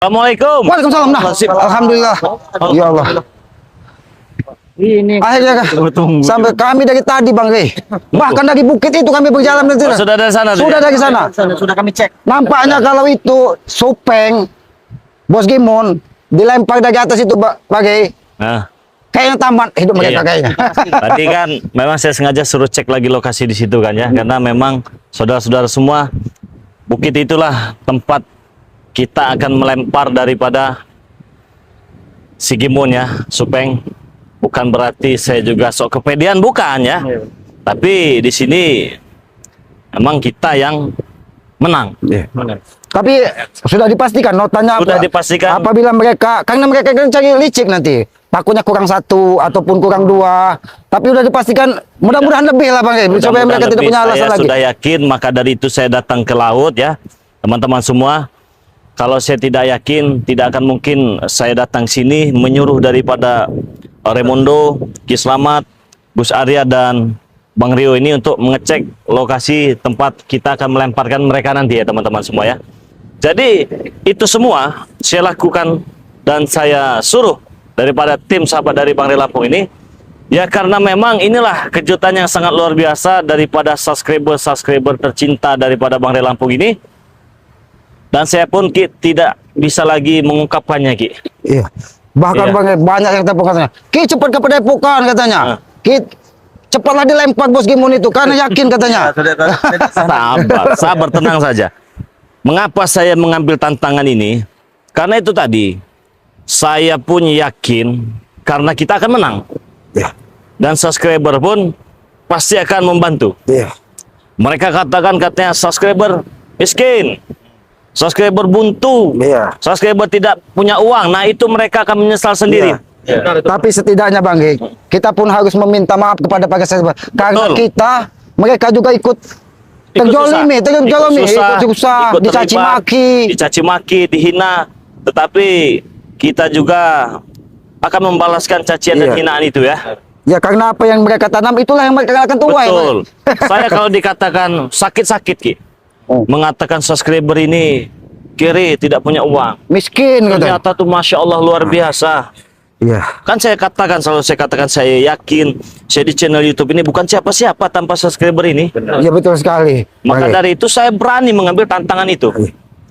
Assalamualaikum. Waalaikumsalam. Nah, alhamdulillah. Ya Allah. Ini Akhirnya sampai kami dari tadi Bang Rey. Bahkan dari bukit itu kami berjalan dari sana. Sudah dari sana. Sudah dari sana. sudah kami cek. Nampaknya kalau itu Supeng, Bos Gimon dilempar dari atas itu Bang Rey. Nah, Kayaknya tamat hidup mereka kayaknya. tadi kan memang saya sengaja suruh cek lagi lokasi di situ kan ya, karena memang saudara-saudara semua, bukit itulah tempat kita akan melempar daripada si Gimon ya, Supeng. Bukan berarti saya juga sok kepedean, bukan ya. Tapi di sini emang kita yang menang. Tapi sudah dipastikan notanya Sudah dipastikan. apabila mereka, karena mereka kan cari licik nanti. Takutnya kurang 1 ataupun kurang 2. Tapi sudah dipastikan mudah-mudahan lebih lah Bang Rey, supaya mereka tidak punya alasan saya lagi. sudah yakin, maka dari itu saya datang ke laut ya, teman-teman semua. Kalau saya tidak yakin, tidak akan mungkin saya datang sini menyuruh daripada Raimundo, Ki Slamet, Gus Arya dan Bang Rio ini untuk mengecek lokasi tempat kita akan melemparkan mereka nanti ya teman-teman semua ya. Jadi itu semua saya lakukan dan saya suruh daripada tim sahabat dari Bang Rey Lampung ini ya, karena memang inilah kejutan yang sangat luar biasa daripada subscriber tercinta daripada Bang Rey Lampung ini, dan saya pun Ki tidak bisa lagi mengungkapkannya Ki. Iya. Bahkan Iya. Bang Rey, banyak yang telepon katanya, Ki cepat ke Padepokan katanya. Ki cepatlah dilempar Bos Gimon itu karena yakin katanya. Sabar, tenang saja. Mengapa saya mengambil tantangan ini? Karena itu tadi, saya pun yakin karena kita akan menang. Iya. Dan subscriber pun pasti akan membantu. Iya. Mereka katanya subscriber miskin, subscriber buntu, Iya. subscriber tidak punya uang. Nah itu mereka akan menyesal sendiri. Tapi setidaknya Bang Rey, kita pun harus meminta maaf kepada para subscriber karena mereka juga ikut terjolimi, ikut susah, dicaci maki, dihina. Tetapi kita juga akan membalaskan cacian dan hinaan itu ya. Ya karena apa yang mereka tanam itulah yang mereka akan tuai. Betul. Saya kalau dikatakan sakit-sakit Ki, mengatakan subscriber ini kiri, tidak punya uang, Miskin katanya. ternyata tuh Masya Allah luar biasa. Iya. Kan saya katakan, selalu saya katakan, saya yakin saya di channel YouTube ini bukan siapa-siapa tanpa subscriber ini. Iya betul sekali. Maka Bang Rey. dari itu saya berani mengambil tantangan itu.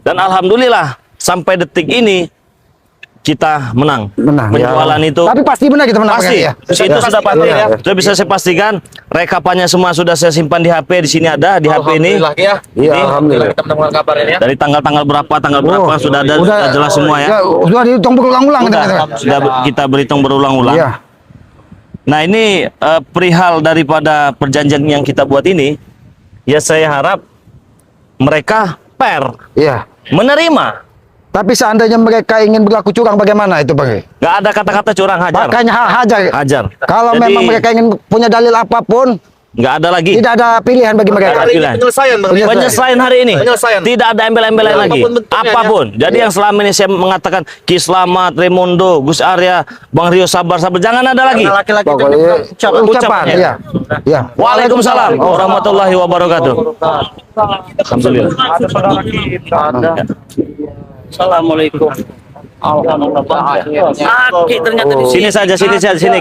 Dan alhamdulillah sampai detik ini kita menang. Penjualan ya. itu Tapi pasti benar kita menang pasti. ya. Itu sudah pasti ya. Ya. Sudah bisa saya pastikan. Rekapannya semua sudah saya simpan di HP. Di sini ada di HP ini. Ya. Iya, Ini alhamdulillah. Kita mendengar kabar ini ya. dari tanggal berapa sudah ada, sudah jelas semua ya. Sudah dihitung berulang-ulang Sudah kita berhitung berulang-ulang. Iya. Nah ini perihal daripada perjanjian yang kita buat ini, ya saya harap mereka fair, Iya. menerima. Tapi seandainya mereka ingin berlaku curang bagaimana itu Bang Rey? Nggak ada kata-kata curang, hajar. Makanya hajar. Hajar. Kalau Jadi, memang mereka ingin punya dalil apapun, nggak ada lagi. tidak ada pilihan bagi mereka. Hari ini penyelesaian Bang. Penyelesaian hari ini. Penyelesaian. Tidak ada embel-embelan lagi. Apapun bentuknya, Apapun. Jadi yang selama ini saya mengatakan Ki Slamet, Raimundo, Gus Arya, Bang Rio sabar. Jangan ada lagi. Laki-laki Pokoknya ucapan. Iya. Iya. Waalaikumsalam warahmatullahi wabarakatuh. Alhamdulillah. Ada saudara kita. Ada. Assalamualaikum. Alhamdulillah. Aki ternyata di Sini saja, sini saja, sini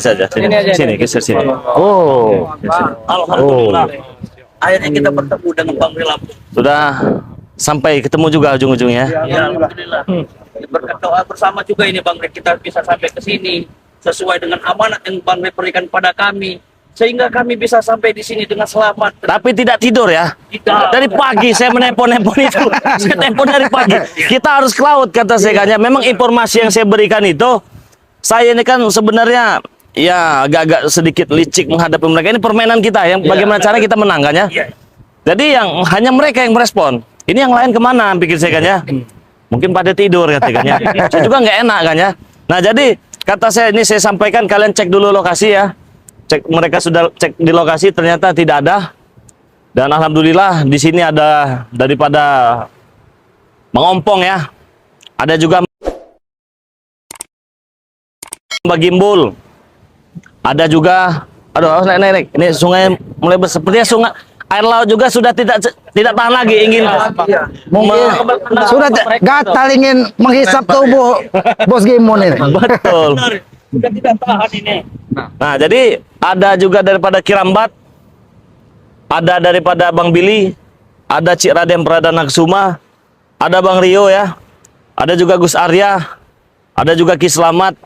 saja. Sini, geser sini. Oh. Alhamdulillah. Akhirnya kita bertemu dengan Bang Rey Lampung. Sudah sampai ketemu juga ujung-ujungnya. Ya, alhamdulillah. Berkat doa bersama juga ini Bang Rey, kita bisa sampai ke sini sesuai dengan amanat yang Bang Rey berikan pada kami, sehingga kami bisa sampai di sini dengan selamat. Tapi tidak tidur ya. Tidak. Dari pagi saya menelpon-nelpon itu. Saya telepon dari pagi. Kita harus ke laut kata saya kan. Memang informasi yang saya berikan itu, saya ini kan sebenarnya ya agak-agak sedikit licik menghadapi mereka. Ini permainan kita yang bagaimana cara kita menang kan ya. Jadi yang hanya mereka yang merespon. Ini yang lain kemana pikir saya kan ya. Mungkin pada tidur katanya. Saya juga nggak enak kan ya. Nah jadi kata saya ini saya sampaikan, kalian cek dulu lokasi ya. Mereka sudah cek di lokasi, ternyata tidak ada. Dan alhamdulillah di sini ada daripada Bang Ompong ya. Ada juga Mbak Gimbul. Ada juga, aduh naik. Ini sungai mulai sepertinya sungai air laut juga sudah tidak tahan lagi ingin Mungkin sudah gatal ingin menghisap tubuh Bos Gimon ini. betul. Sudah tidak tahan ini. Nah, jadi ada juga daripada Kirambat, ada daripada Bang Billy, ada Cik Raden Pradana Kusuma, ada Bang Rio ya, ada juga Gus Arya, ada juga Ki Slamet,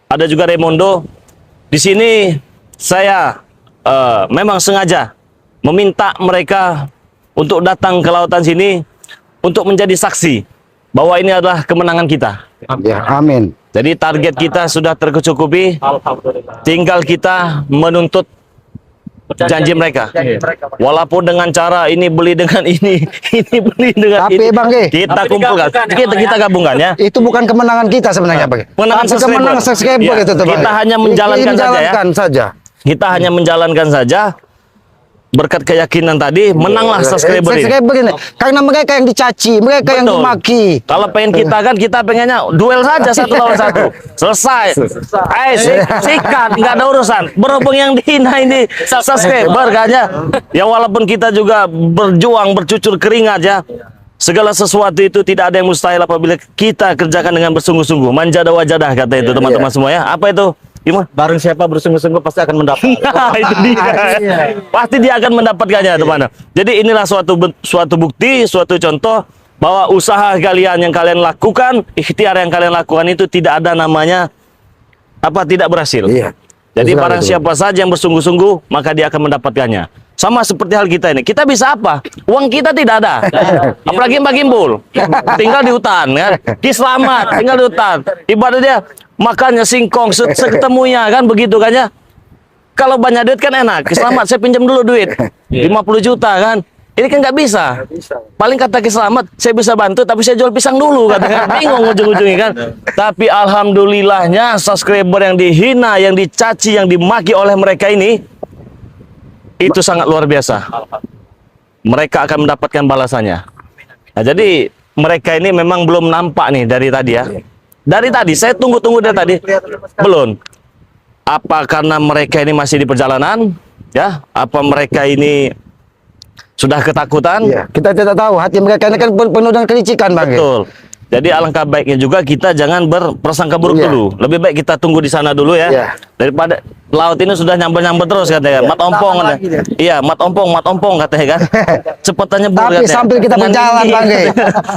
ada juga Raimundo. Di sini saya memang sengaja meminta mereka untuk datang ke lautan sini untuk menjadi saksi bahwa ini adalah kemenangan kita. Ya, amin. Jadi target kita sudah tercukupi, Alhamdulillah. tinggal kita menuntut janji mereka. Walaupun dengan cara ini beli dengan ini beli dengan Tapi, ini. Bang Ge, Kita tapi kumpulkan, digabungkan ya, kita gabungkan ya. itu bukan kemenangan kita sebenarnya, Bang. Kemenangan Tapi kemenangan subscriber Iya, itu tuh, Bang. kita hanya menjalankan saja ya. Menjalankan saja. Kita hanya menjalankan saja berkat keyakinan tadi, menanglah subscriber ini. Subscriber ini. Karena mereka yang dicaci, mereka yang Betul. dimaki. Kalau pengen kita kan kita pengennya duel saja 1 lawan 1. Selesai. Sikat, nggak ada urusan. Berhubung yang dihina ini subscriber kan ya. Ya walaupun kita juga berjuang, bercucur keringat ya. Segala sesuatu itu tidak ada yang mustahil apabila kita kerjakan dengan bersungguh-sungguh. Manjada wajadah kata itu teman-teman semua ya. Apa itu? Ima? Barang siapa bersungguh-sungguh pasti akan mendapat. Nah, itu dia. Pasti dia akan mendapatkannya, teman. Jadi inilah suatu bukti, suatu contoh bahwa usaha kalian yang kalian lakukan, ikhtiar yang kalian lakukan itu tidak ada namanya tidak berhasil. Iya. Jadi Betul, barang betul. siapa saja yang bersungguh-sungguh, maka dia akan mendapatkannya. Sama seperti hal kita ini. Kita bisa apa? Uang kita tidak ada. Apalagi Mbak Gimbul. Tinggal di hutan kan. Ki Slamet tinggal di hutan. Ibadah dia makannya singkong seketemunya kan begitu kan ya. Kalau banyak duit kan enak. Ki Slamet saya pinjam dulu duit. 50 juta kan. Ini kan nggak bisa. Paling kata Ki Slamet, saya bisa bantu tapi saya jual pisang dulu katanya. Bingung ujung-ujungnya kan. Tapi alhamdulillahnya subscriber yang dihina, yang dicaci, yang dimaki oleh mereka ini itu sangat luar biasa. Mereka akan mendapatkan balasannya. Nah, jadi mereka ini memang belum nampak nih dari tadi ya. Dari tadi saya tunggu-tunggu dari tadi. Belum. Apa karena mereka ini masih di perjalanan? Ya, apa mereka ini sudah ketakutan? Iya. Kita tidak tahu hati mereka ini kan penuh dengan kelicikan, Bang. Betul. Jadi alangkah baiknya juga kita jangan berprasangka buruk Iya. dulu. Lebih baik kita tunggu di sana dulu ya. Iya. Daripada laut ini sudah nyamber-nyamber terus katanya. Mat ompong katanya. Iya, mat ompong katanya kan. Cepatannya buruk Tapi katanya. sambil kita Dengan berjalan, gigi Bang. katanya.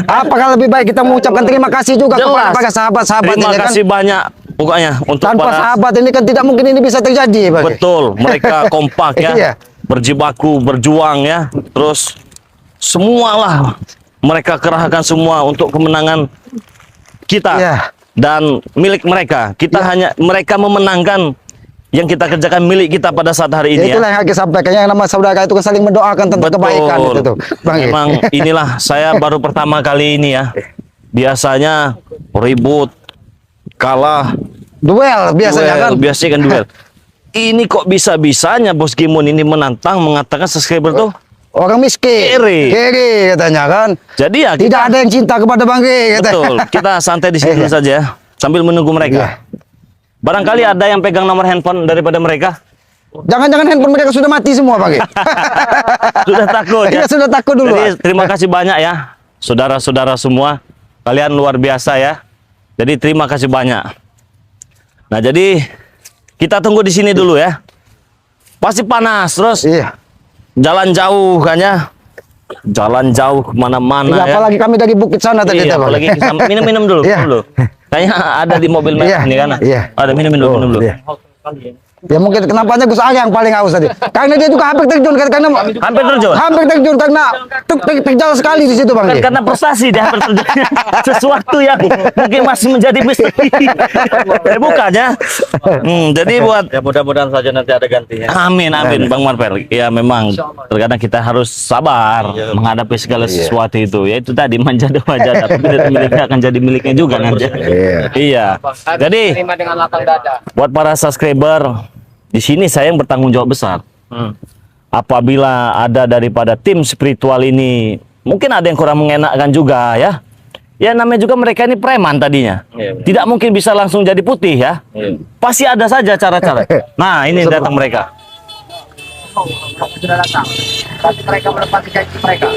Apakah lebih baik kita mengucapkan terima kasih juga Jelas. kepada sahabat-sahabat Terima ini kan? kasih banyak pokoknya untuk Tanpa para sahabat ini kan tidak mungkin ini bisa terjadi, Bang. betul. Mereka kompak ya. Iya. Berjibaku, berjuang ya. Terus semualah mereka kerahkan semua untuk kemenangan kita Iya. dan milik mereka. Kita hanya mereka memenangkan yang kita kerjakan milik kita pada saat hari Ya, ini itulah yang Haki sampaikan. Yang nama saudara itu kan saling mendoakan tentang kebaikan itu tuh, Bang. Memang inilah saya baru pertama kali ini ya. Biasanya ribut, kalah, Duel biasanya duel, kan. biasanya kan duel. Ini kok bisa-bisanya Bos Gimun ini menantang mengatakan subscriber tuh Orang miskin. Kiri katanya kan. jadi ya Tidak kita, ada yang cinta kepada Bang Ge katanya. betul. Kita santai di sini dulu Iya. saja sambil menunggu Iya. mereka. Barangkali ada yang pegang nomor handphone daripada mereka. Jangan-jangan handphone mereka sudah mati semua, Bang Ge. Sudah takut ya. Iya, sudah takut dulu. Jadi terima kasih banyak ya saudara-saudara semua. Kalian luar biasa ya. Jadi terima kasih banyak. Nah, jadi kita tunggu di sini dulu ya. Pasti panas terus. Iya. Jalan jauh kan ya. Jalan jauh kemana-mana Iya, ya. apalagi kami dari bukit sana tadi, Iya, Bang. apalagi kita minum-minum dulu, Iya. dulu. Kayaknya ada di mobil merah Iya, ini kan. iya. Ada minum dulu, minum dulu. Iya. Ya mungkin kenapanya Gus Arya yang paling haus tadi. Karena dia juga hampir terjun karena Hampir terjun. hampir terjun karena terjal sekali di situ, Bang Ge. Karena prestasi dia hampir terjun. Sesuatu yang mungkin masih menjadi misteri. Bukannya. Jadi buat Ya mudah-mudahan saja nanti ada gantinya. amin Bang Marvel. Ya memang terkadang kita harus sabar menghadapi segala sesuatu itu. Ya itu tadi manjada wajada. Tapi miliknya akan jadi miliknya juga nanti. Iya. Jadi Terima dengan lapang dada. buat para subscriber di sini saya yang bertanggung jawab besar. Apabila ada daripada tim spiritual ini mungkin ada yang kurang mengenakkan juga ya. Ya namanya juga mereka ini preman tadinya. Iya. Tidak mungkin bisa langsung jadi putih ya. Iya. Pasti ada saja cara-cara. Nah, ini datang mereka. Mereka sudah datang. Berarti mereka menepati janji mereka.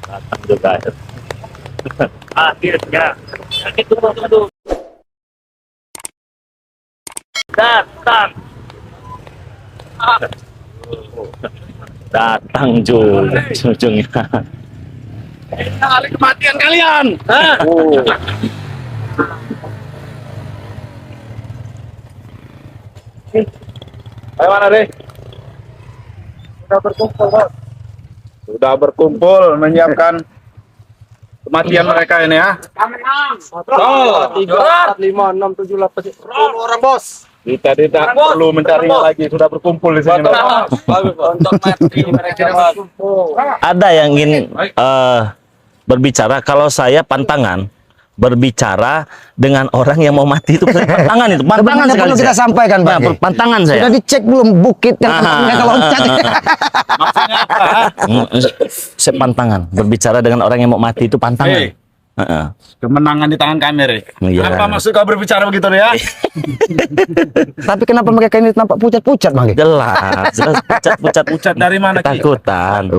Datang juga. Akhirnya. Tunggu. Datang. Datang juga ujungnya. Kali kematian kalian. Ayo mana deh? Sudah berkumpul menyiapkan kematian mereka ini ya. Oh, 3, 4, 5, 6, 7, 8, 10 orang bos. Kita tidak perlu mencarinya lagi, sudah berkumpul di sini. Untuk mati mereka berkumpul. Ada yang ingin berbicara, kalau saya pantangan berbicara dengan orang yang mau mati itu pantangan itu pantangan Sebenarnya sekali perlu kita saya. sampaikan, Nah, Bang. pantangan saya. Sudah dicek belum bukit yang kalau loncat? Saya pantangan berbicara dengan orang yang mau mati itu pantangan. Hei. Kemenangan di tangan kami, Re. Iya. Apa maksud kau berbicara begitu, Re, ya? Tapi kenapa mereka ini nampak pucat-pucat, Bang? Jelas pucat Pucat dari mana, Ki? ketakutan.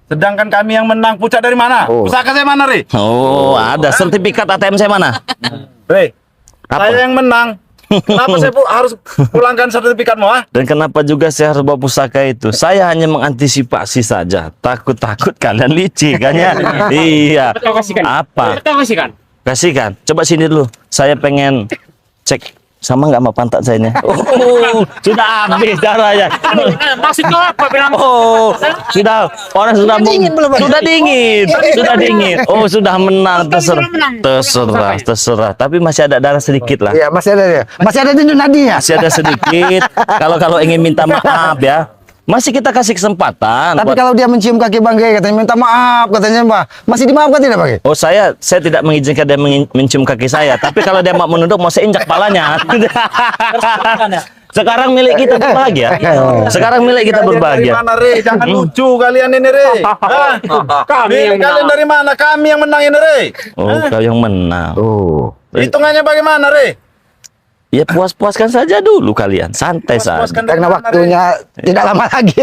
Sedangkan kami yang menang, pucat dari mana? Pusaka saya mana, Re? Oh, ada sertifikat ATM saya mana? Re, Apa? saya yang menang. Kenapa saya harus pulangkan sertifikatmu, ah? Dan kenapa juga saya harus bawa pusaka itu? Saya hanya mengantisipasi saja. Takut-takut kalian licik kan ya? Iya. Apa? Kasihkan. Coba sini dulu. Saya pengen cek sama nggak sama pantat saya ini. Oh, sudah habis darahnya. Maksudnya apa bilang? Oh, sudah orang sudah dingin belum, Bang? sudah dingin. Oh, sudah menang. Terserah. Tapi masih ada darah sedikit lah. Iya, masih ada dia. Masih ada di nadinya. Masih ada sedikit. Kalau ingin minta maaf ya, masih kita kasih kesempatan. Tapi buat- kalau dia mencium kaki Bang Ge, katanya minta maaf, katanya Mbak. Masih dimaafkan tidak, Bang Ge? Oh, saya tidak mengizinkan dia mencium kaki saya. Tapi kalau dia mau menunduk, mau saya injak palanya. Sekarang milik kita berbahagia. Sekarang milik kita berbahagia. Dari mana, Re? Jangan lucu kalian ini, Re. Hah? Milik kalian dari mana? Kami yang menang ini, Re. Oh, kau yang menang. Oh. Hitungannya bagaimana, Re? Ya puas-puaskan saja dulu kalian, santai saja. Puaskan dari Karena mana, Re? waktunya tidak lama lagi.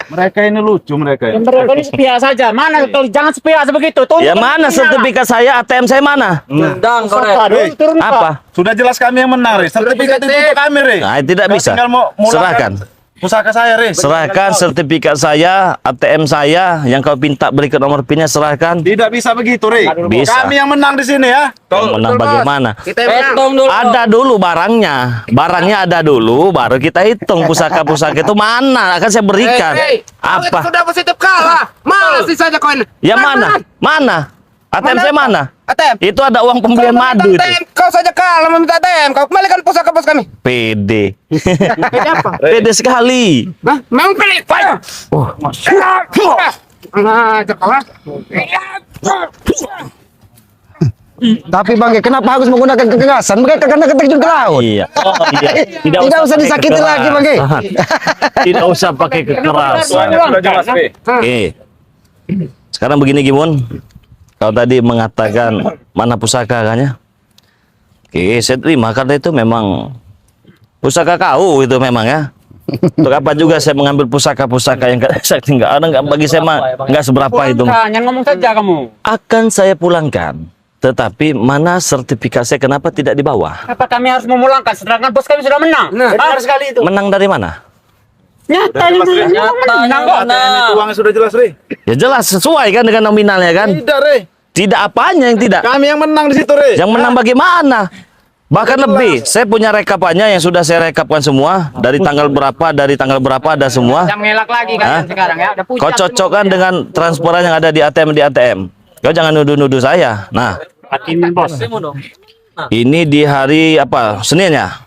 Mereka ini lucu, mereka ini. Mereka ini sepihak saja. Mana kalau jangan sepihak sebegitu. Ya mana sertifikat saya, ATM saya mana? Tendang kau, Re. Turun Apa? Sudah jelas kami yang menang, Re. Sertifikat itu untuk kami, Re. Nah, tidak Kau bisa. tinggal mau Serahkan. pusaka saya, Re. Serahkan sertifikat saya, ATM saya, yang kau minta berikut nomor PIN-nya serahkan. Tidak bisa begitu, Re. Bisa. Kami yang menang di sini ya. Yang menang bagaimana? Hitung dulu. Ada dulu barangnya. Barangnya ada dulu, baru kita hitung pusaka-pusaka itu mana akan saya berikan. Apa? Sudah positif kalah. Masih saja koin. Ya mana? Mana? ATM saya mana? ATM. Itu ada uang pembelian madu itu. Kau saja kalah meminta ATM. Kau kembalikan pusaka pos kami. PD. Ini apa? PD sekali. Hah? Memang pelik. Oh, Nah, kalah. Tapi Bang Ge, kenapa harus menggunakan kekerasan? Mereka karena terjun ke laut. iya. Oh, iya. Tidak usah pakai disakiti lagi, Bang Ge. kekerasan. Tidak usah pakai kekerasan. Semuanya sudah jelas, Re. Oke. Sekarang begini Gimun. Kau tadi mengatakan mana pusaka kan ya? Oke, saya terima karena itu memang pusaka kau itu memang ya. Untuk apa juga saya mengambil pusaka-pusaka yang saya tinggal ada nggak bagi saya mah nggak seberapa itu. Jangan ngomong saja kamu. Akan saya pulangkan. Tetapi mana sertifikat saya kenapa tidak dibawa? Apa kami harus memulangkan sedangkan bos kami sudah menang? Benar sekali itu. Menang dari mana? Nyata menang kok. Itu uangnya sudah jelas, Re. Ya jelas sesuai kan dengan nominalnya kan? Tidak, Re. Tidak apanya yang tidak. Kami yang menang di situ, Re. Yang menang bagaimana? Bahkan lebih. Saya punya rekapannya yang sudah saya rekapkan semua dari tanggal berapa ada semua. Jangan ngelak lagi Hah? kan sekarang ya. Ada pucat Kau cocokkan dengan transparan yang ada di ATM. Kau jangan nuduh-nuduh saya. Nah, bos. ini di hari apa? Senin ya?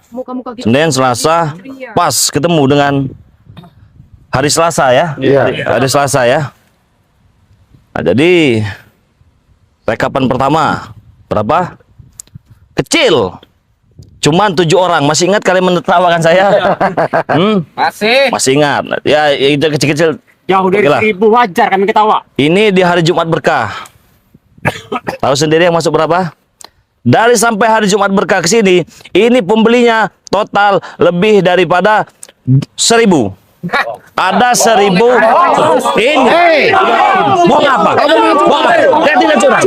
Senin, Selasa, pas ketemu dengan hari Selasa ya? Hari Selasa ya. Nah, jadi rekapan pertama berapa? Kecil. Cuman 7 orang. Masih ingat kalian menertawakan saya? Masih ingat. Ya itu kecil-kecil. Jauh dari Oke lah. 1000 wajar kami ketawa. Ini di hari Jumat berkah. Tahu sendiri yang masuk berapa? dari sampai hari Jumat Berkah ke sini, ini pembelinya total lebih daripada 1.000. Ada 1.000 ini. Mau apa? Mau apa? Saya tidak curang.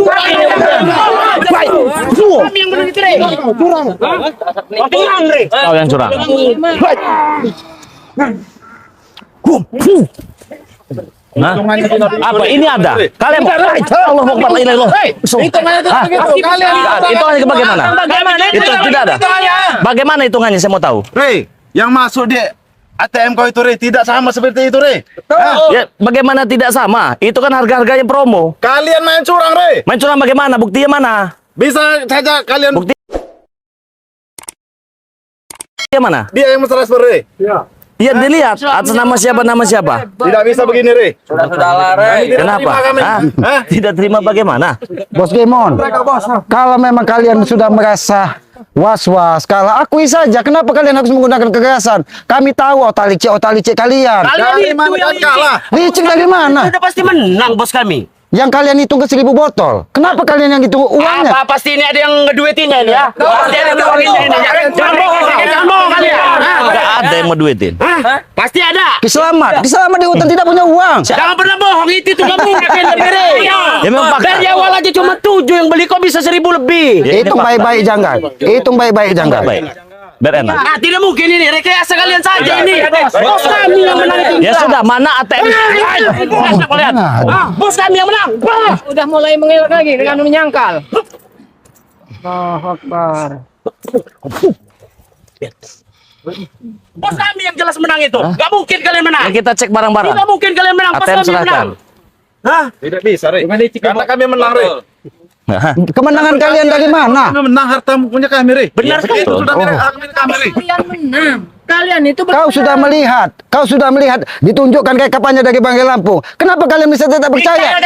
Kami yang menang itu, Re. Curang. Curang, Re. Kau yang curang. Nah, apa ini ada? Kalian Allah Akbar, la ilaha illallah. Hitungannya bagaimana? Itu tidak ada. Bagaimana hitungannya? Saya mau tahu. Re, yang masuk di ATM kau itu, Re, tidak sama seperti itu, Re. Ya, bagaimana tidak sama? Itu kan harga-harganya promo. Kalian main curang, Re. Main curang bagaimana? Buktinya mana? Bisa saja kalian Bukti mana? dia yang transfer, Re. Ya dilihat atas nama siapa, nama siapa. Tidak bisa begini, Re. Sudah-sudahlah, Re. Kenapa? Hah? Tidak terima bagaimana? Bos Gemon, kalau memang kalian sudah merasa was-was, kalau akui saja, kenapa kalian harus menggunakan kekerasan? Kami tahu otak licik kalian. Dari mana kalian kalah? Licik dari mana? Sudah pasti menang, bos kami. Yang kalian hitung ke 1.000 botol. Kenapa kalian yang hitung uangnya? Apa pasti ini ada yang ngeduitinnya ini ya? Pasti ada yang ngeduitinnya ini. Jangan bohong kalian. Nggak ada yang mau duitin. Pasti ada. Kiselamat di hutan tidak punya uang. Jangan pernah bohong, itu tuh kamu ngapain lebih, Re. Ya memang fakta. Dari awal aja cuma 7 yang beli, kok bisa 1.000 lebih. Hitung baik-baik janggal. Hitung baik-baik janggal. Baik. Biar enak. Ah, tidak mungkin ini, rekayasa kalian saja ini. Bos kami yang menang itu. Ya sudah, mana ATM? Lihat. Bos kami yang menang. Udah mulai mengelak lagi dengan menyangkal. Allahu Akbar. Bos kami yang jelas menang itu. Gak mungkin kalian menang. Ya, kita cek barang-barang. Tidak mungkin kalian menang. Bos ATM kami yang serahkan. menang. Tidak bisa, Re. Karena kami menang, Re. Kemenangan kalian dari mana? Kami menang harta punya kami, Re. Benar sekali. Itu sudah milik kami, Re. Kalian menang. Kalian itu Kau sudah melihat, ditunjukkan kayak kapannya dari Bangkai Lampung. Kenapa kalian bisa tetap percaya?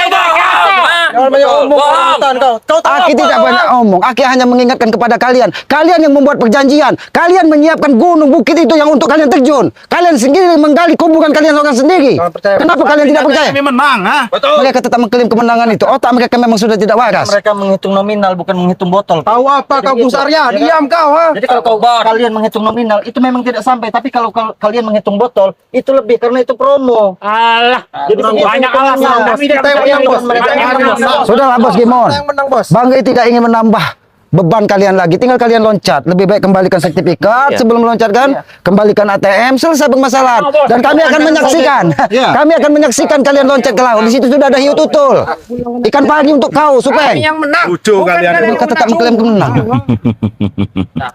Aki tidak banyak omong. Aki hanya mengingatkan kepada kalian. Kalian yang membuat perjanjian. Kalian menyiapkan gunung bukit itu yang untuk kalian terjun. Kalian sendiri menggali kuburan kalian orang sendiri. Kenapa kalian tidak percaya? Kami menang, ha? Mereka tetap mengklaim kemenangan itu. Otak mereka memang sudah tidak waras. Mereka menghitung nominal bukan menghitung botol. Tahu apa kau Gus Arya? Diam kau, ha? Jadi kalau kalian menghitung nominal itu memang tidak sampai, tapi kalau kalian menghitung botol itu lebih karena itu promo. Alah. Jadi Banyak alasan. Kami tidak percaya, Bos. Sudahlah Bos Gimon. Banggai tidak ingin menambah beban kalian lagi. Tinggal kalian loncat. Lebih baik kembalikan sertifikat sebelum meloncatkan. Kembalikan ATM. Selesai permasalahan. Dan kami akan menyaksikan. Kami akan menyaksikan kalian loncat ke laut. Di situ sudah ada hiu tutul. Ikan pagi untuk kau, Supeng. yang menang. Lucu kalian. Mereka tetap mengklaim kemenang.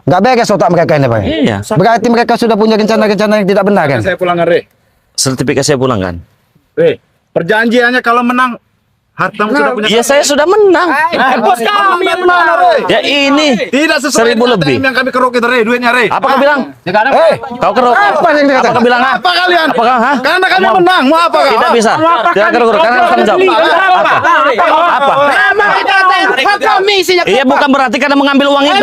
Gak beres otak mereka ini, Pak. Iya. Berarti mereka sudah punya rencana-rencana yang tidak benar, kan? Saya pulangkan, Re. Sertifikat saya pulangkan. Re, perjanjiannya kalau menang hartamu sudah punya. Iya, saya sudah menang. Bos kami yang menang. Ya ini Tidak sesuai 1.000 dengan lebih. ATM yang kami keruk itu, Re, duitnya, Re. Apa kau bilang? Kau keruk. Apa yang dikatakan? Apa kau bilang? Apa kalian? Apa kau? Karena kami menang, mau apa kau? Tidak bisa. Tidak keruk. Karena kamu jawab. Apa? Kami isinya. Iya, bukan berarti karena mengambil uang itu.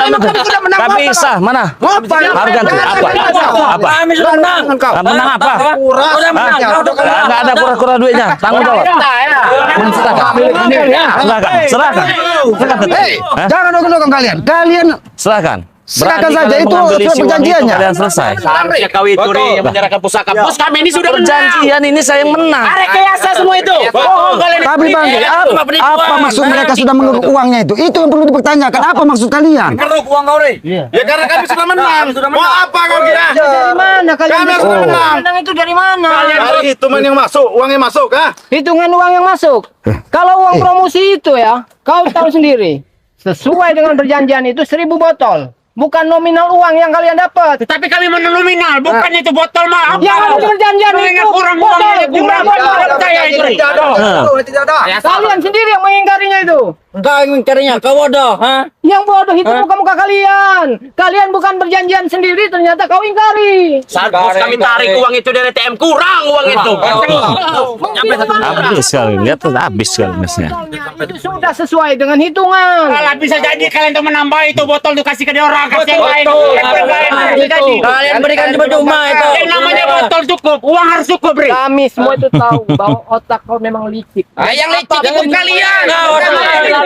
Gak bisa. Mana? Harga tuh. Apa? Apa? Kami sudah menang. Menang apa? Nggak ada kura-kura duitnya. Tanggung jawab. Serahkan. Hah? Jangan dukung kalian. Kalian Serahkan. serahkan Berani saja, kalian itu mengambil sudah isi uang itu, perjanjiannya. Kalian selesai. Seharusnya kau itu, Re, yang menyerahkan pusaka. Bos kami ini sudah menang. Perjanjian ini saya yang menang. Rekayasa semua itu. Bohong kalian. Tapi Bang, apa maksud mereka sudah mengeruk uangnya itu? Itu yang perlu dipertanyakan. Apa maksud kalian? Keruk uang kau, Re. Ya karena kami sudah menang. Mau apa kau kira? Dari mana kalian? Kami sudah menang. Menang itu dari mana? Dari hitungan yang masuk, uang yang masuk, ha? Hitungan uang yang masuk. Kalau uang promosi itu ya, kau tahu sendiri. Sesuai dengan perjanjian itu 1.000 botol. Bukan nominal uang yang kalian dapat. Tapi kami menang nominal, bukan itu botol mah. Yang ada perjanjian itu kurang botol. uangnya, kurang. Saya itu. Kalian sendiri yang mengingkarinya itu. Engkau yang mencarinya, kau bodoh, ha? Yang bodoh itu muka-muka kalian. Kalian bukan perjanjian sendiri, ternyata kau ingkari. Saat bos kami tarik uang itu dari ATM, kurang uang itu. Habis sekali. Lihat tuh habis sekali mesnya. Itu sudah sesuai dengan hitungan. Kalau bisa jadi kalian tuh menambah itu botol tuh kasih ke dia orang, kasih yang lain. Yang lain bisa jadi. Kalian berikan cuma-cuma itu. Yang namanya botol cukup, uang harus cukup, Bre. Kami semua itu tahu bahwa otak kau memang licik. Yang licik itu kalian.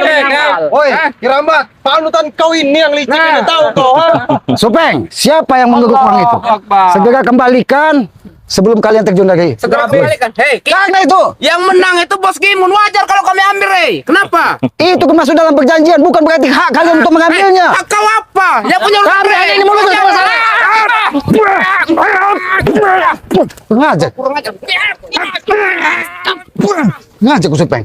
kalau menyangkal. Woi, Kiramat, panutan kau ini yang licik ini tahu kau, ha? Supeng, siapa yang mengguguk uang itu? Segera kembalikan sebelum kalian terjun lagi. Segera kembalikan. Hei, Karena itu, yang menang itu Bos Gimun, wajar kalau kami ambil, Kenapa? itu masuk dalam perjanjian, bukan berarti hak kalian untuk mengambilnya. Hak kau apa? Yang punya urusan, Kami hanya ini mulut masalah. Ngajak. Ngajak ku Supeng.